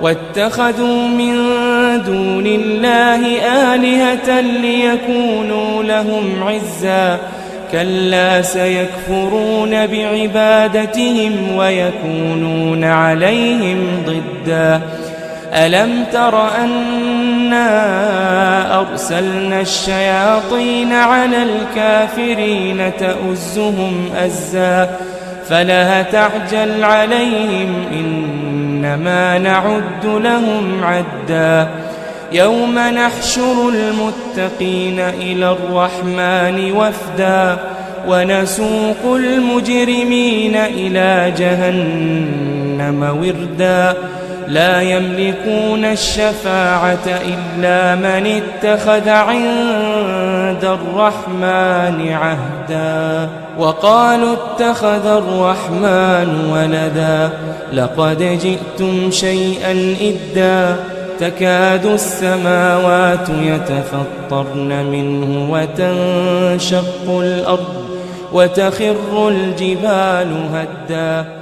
واتخذوا من دون الله آلهة ليكونوا لهم عزا كلا سيكفرون بعبادتهم ويكونون عليهم ضدا ألم تر أنا أرسلنا الشياطين على الكافرين تؤزهم أزا فلا تعجل عليهم إنما نعد لهم عدا يوم نحشر المتقين إلى الرحمن وفدا ونسوق المجرمين إلى جهنم وردا لا يملكون الشفاعة إلا من اتخذ عند الرحمن عهدا وقالوا اتخذ الرحمن ولدا لقد جئتم شيئا إدا تكاد السماوات يتفطرن منه وتنشق الأرض وتخر الجبال هدا